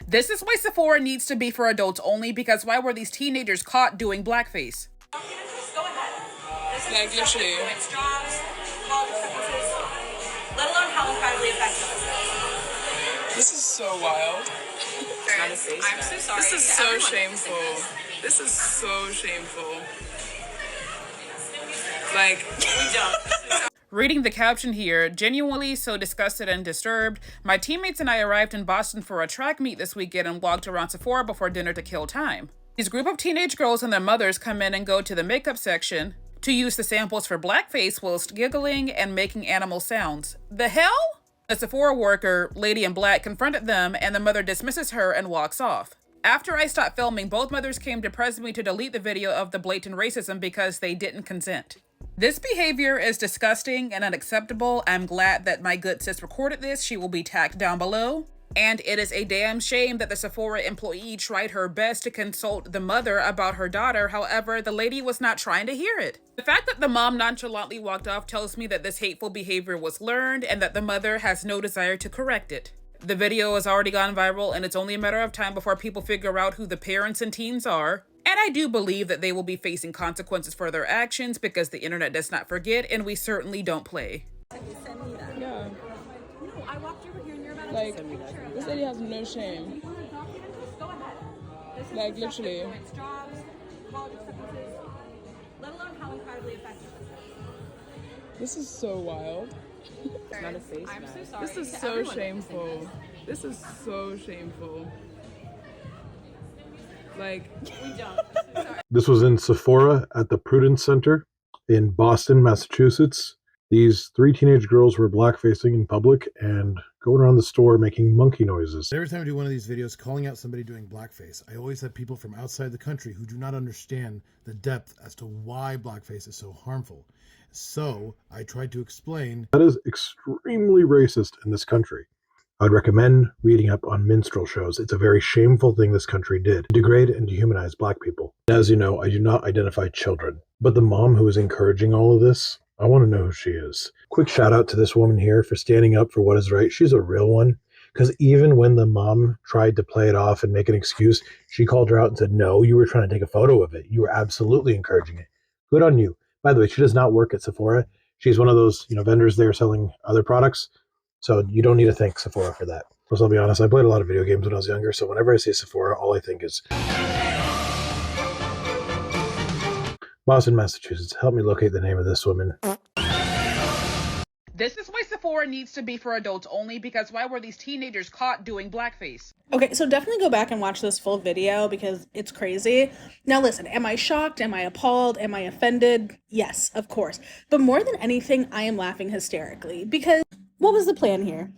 This is why Sephora needs to be for adults only, because why were these teenagers caught doing blackface? Go ahead. Like, literally. Jobs, college acceptances, let alone how incredibly effective this is. This is so wild. I'm so sorry. This is so shameful. This is so shameful. Like, We don't. Reading the caption here, genuinely so disgusted and disturbed, my teammates and I arrived in Boston for a track meet this weekend and walked around Sephora before dinner to kill time. These group of teenage girls and their mothers come in and go to the makeup section to use the samples for blackface whilst giggling and making animal sounds. The hell? The Sephora worker, lady in black, confronted them and the mother dismisses her and walks off. After I stopped filming, both mothers came to press me to delete the video of the blatant racism because they didn't consent. This behavior is disgusting and unacceptable. I'm glad that my good sis recorded this. She will be tagged down below. And it is a damn shame that the Sephora employee tried her best to consult the mother about her daughter. However, the lady was not trying to hear it. The fact that the mom nonchalantly walked off tells me that this hateful behavior was learned and that the mother has no desire to correct it. The video has already gone viral and it's only a matter of time before people figure out who the parents and teens are. And I do believe that they will be facing consequences for their actions because the internet does not forget and we certainly don't play. yeah. No, I walked over here and you're about Like, to send me that. this lady has no shame. Go ahead. Like, literally. Jobs, college acceptances, let alone how incredibly effective this is. This is so wild. I'm so sorry. This is so shameful. This is so shameful. Like, We don't. This was in Sephora at the Prudence Center in Boston, Massachusetts. These three teenage girls were blackfacing in public and going around the store making monkey noises. Every time I do one of these videos calling out somebody doing blackface, I always have people from outside the country who do not understand the depth as to why blackface is so harmful. So I tried to explain. That is extremely racist in this country. I'd recommend reading up on minstrel shows. It's a very shameful thing this country did, to degrade and dehumanize black people. As you know, I do not identify children, but the mom who is encouraging all of this, I want to know who she is. Quick shout out to this woman here for standing up for what is right. She's a real one, because even when the mom tried to play it off and make an excuse, she called her out and said, no, you were trying to take a photo of it. You were absolutely encouraging it. Good on you. By the way, she does not work at Sephora. She's one of those, vendors there selling other products. So you don't need to thank Sephora for that. Plus, I'll be honest, I played a lot of video games when I was younger, so whenever I say Sephora, all I think is Boston, Massachusetts. Help me locate the name of this woman. This is why Sephora needs to be for adults only, because why were these teenagers caught doing blackface? Okay, so definitely go back and watch this full video because it's crazy. Now listen, am I shocked? Am I appalled? Am I offended? Yes, of course. But more than anything, I am laughing hysterically because what was the plan here?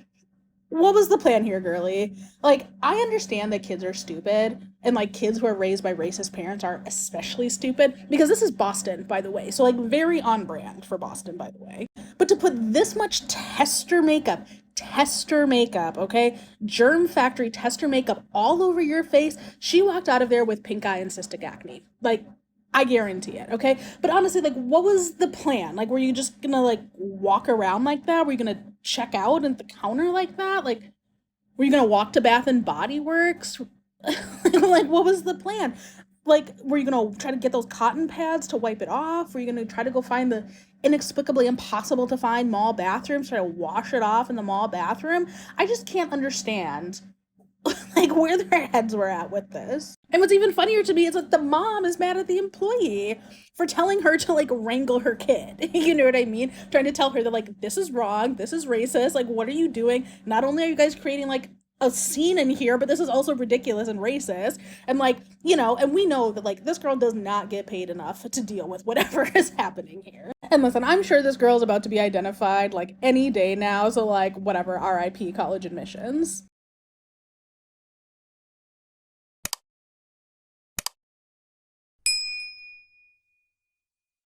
What was the plan here, girly? Like, I understand that kids are stupid and like kids who are raised by racist parents are especially stupid because this is Boston, by the way. So like very on brand for Boston, by the way. But to put this much tester makeup, okay? Germ factory tester makeup all over your face. She walked out of there with pink eye and cystic acne. Like, I guarantee it, okay? But honestly, like, what was the plan? Like, were you just gonna, like, walk around like that? Were you gonna check out at the counter like that? Like, were you gonna walk to Bath and Body Works? Like, what was the plan? Like, were you gonna try to get those cotton pads to wipe it off? Were you gonna try to go find the inexplicably impossible to find mall bathrooms, try to wash it off in the mall bathroom? I just can't understand like where their heads were at with this. And what's even funnier to me is that the mom is mad at the employee for telling her to like wrangle her kid. You know what I mean? Trying to tell her that like, this is wrong, this is racist, like what are you doing? Not only are you guys creating like a scene in here, but this is also ridiculous and racist. And like, and we know that like this girl does not get paid enough to deal with whatever is happening here. And listen, I'm sure this girl's about to be identified like any day now, so like whatever, RIP college admissions.